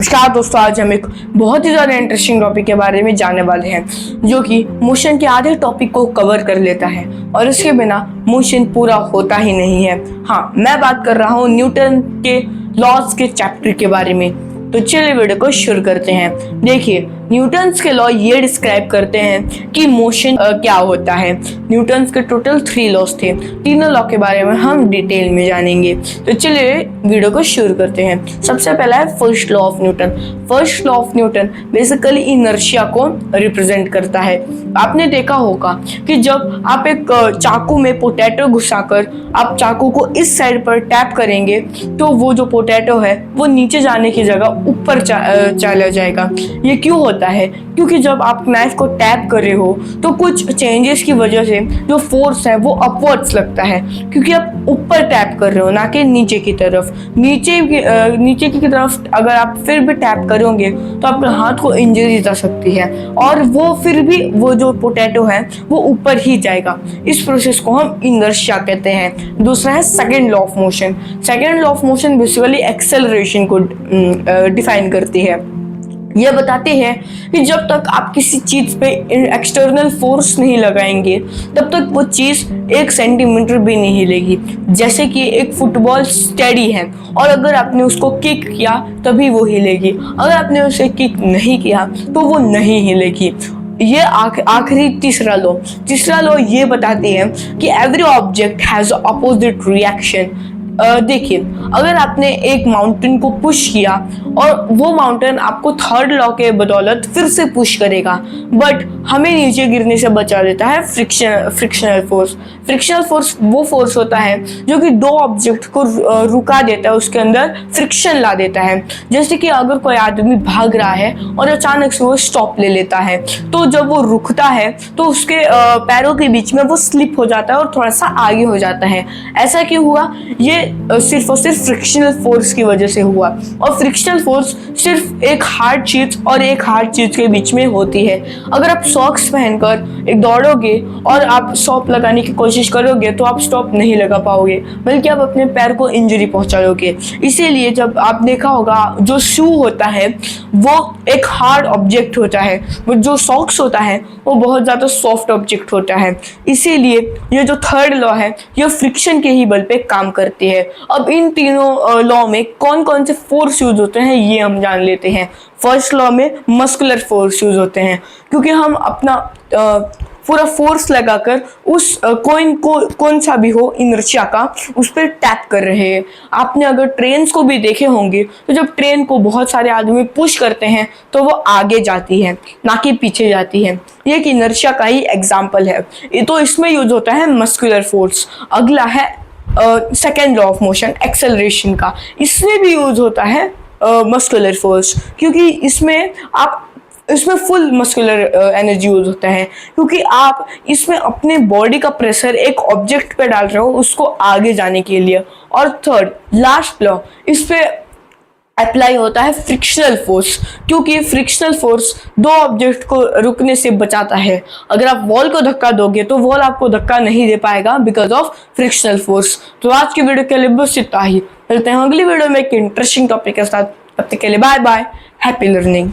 नमस्कार दोस्तों, आज हम एक बहुत ही ज़्यादा इंटरेस्टिंग टॉपिक के बारे में जानने वाले हैं जो कि मोशन के आधे टॉपिक को कवर कर लेता है और इसके बिना मोशन पूरा होता ही नहीं है। हाँ, मैं बात कर रहा हूँ न्यूटन के लॉज के चैप्टर के बारे में। तो चलिए वीडियो को शुरू करते हैं। देखिए, न्यूटन्स के लॉ ये डिस्क्राइब करते हैं कि मोशन क्या होता है। न्यूटन्स के टोटल 3 लॉज थे। तीनों लॉ के बारे में हम डिटेल में जानेंगे। तो चलिए वीडियो को शुरू करते हैं। सबसे पहला है first law of Newton. First law of Newton basically inertia को रिप्रेजेंट करता है। आपने देखा होगा कि जब आप एक चाकू में पोटैटो घुसाकर आप चाकू को इस साइड पर टैप करेंगे तो वो जो पोटैटो है वो नीचे जाने की जगह ऊपर चला जाएगा। ये क्यों होता है? क्योंकि जब आप नाइफ को टैप कर रहे हो तो कुछ चेंजेस की वजह से जो फोर्स है वो अपवर्ड्स लगता है, क्योंकि आप ऊपर टैप कर रहे हो ना कि नीचे की तरफ। नीचे की तरफ अगर आप फिर भी टैप करोगे तो आपके हाथ को इंजरी जा सकती है और वो फिर भी वो जो पोटैटो है वो ऊपर ही जाएगा। इस प्रोसेस को हम इनर्शिया कहते हैं। दूसरा है second law of motion. Second law of motion basically acceleration को डिफाइन करती है। यह बताते हैं कि जब तक आप किसी चीज पे एक्सटर्नल फोर्स नहीं लगाएंगे तब तक वो चीज 1 सेंटीमीटर भी नहीं हिलेगी। जैसे कि एक फुटबॉल स्टेडी है और अगर आपने उसको किक किया तभी वो हिलेगी, अगर आपने उसे किक नहीं किया तो वो नहीं हिलेगी। ये आखिरी तीसरा लॉ ये बताती है कि every object has opposite reaction. देखिए, अगर आपने एक माउंटेन को पुश किया और वो माउंटेन आपको थर्ड लॉ के बदौलत फिर से पुश करेगा, बट हमें नीचे गिरने से बचा देता है फ्रिक्शनल फोर्स। फ्रिक्शनल फोर्स वो फोर्स होता है जो कि 2 ऑब्जेक्ट को रुका देता है, उसके अंदर फ्रिक्शन ला देता है। जैसे कि अगर कोई आदमी भाग रहा है और अचानक से वो स्टॉप ले लेता है तो जब वो रुकता है तो उसके पैरों के बीच में वो स्लिप हो जाता है और थोड़ा सा आगे हो जाता है। ऐसा क्यों हुआ? ये सिर्फ और सिर्फ फ्रिक्शनल फोर्स की वजह से हुआ। और फ्रिक्शनल फोर्स सिर्फ एक हार्ड चीज और एक हार्ड चीज के बीच में होती है। अगर आप सॉक्स पहनकर एक दौड़ोगे और आप स्टॉप लगाने की कोशिश करोगे तो आप स्टॉप नहीं लगा पाओगे, बल्कि आप अपने पैर को इंजरी पहुंचाओगे। इसीलिए जब आप देखा होगा जो शू होता है वो एक हार्ड ऑब्जेक्ट होता है, वो जो सॉक्स होता है वो बहुत ज्यादा सॉफ्ट ऑब्जेक्ट होता है। इसीलिए ये जो थर्ड लॉ है ये फ्रिक्शन के ही बल पे काम करती है। अब इन तीनों लॉ में कौन कौन से फोर्स यूज होते हैं ये हम जान लेते हैं। फर्स्ट लॉ में मस्कुलर फोर्स यूज होते हैं, क्योंकि हम अपना पूरा फोर्स लगाकर उस कौन सा भी हो इनर्शिया का उस पर टैप कर रहे हैं। आपने अगर ट्रेन को भी देखे होंगे तो जब ट्रेन को बहुत सारे आदमी पुश करते हैं तो वो आगे जाती है ना कि पीछे जाती है। ये एक इनर्शिया का ही एग्जाम्पल है। तो इसमें यूज होता है मस्कुलर फोर्स। अगला है second law of motion, acceleration का। इसमें भी यूज होता है मस्कुलर फोर्स, क्योंकि इसमें फुल मस्कुलर एनर्जी यूज होता है, क्योंकि आप इसमें अपने बॉडी का प्रेशर एक ऑब्जेक्ट पे डाल रहे हो उसको आगे जाने के लिए। और थर्ड लास्ट लॉ इस पे अप्लाई होता है फ्रिक्शनल फोर्स, क्योंकि फ्रिक्शनल फोर्स 2 ऑब्जेक्ट को रुकने से बचाता है। अगर आप वॉल को धक्का दोगे तो वॉल आपको धक्का नहीं दे पाएगा बिकॉज ऑफ फ्रिक्शनल फोर्स। तो आज की वीडियो के लिए बस इतना ही। मिलते हैं अगली वीडियो में एक इंटरेस्टिंग टॉपिक के साथ। तब तक के लिए बाय बाय, हैप्पी लर्निंग।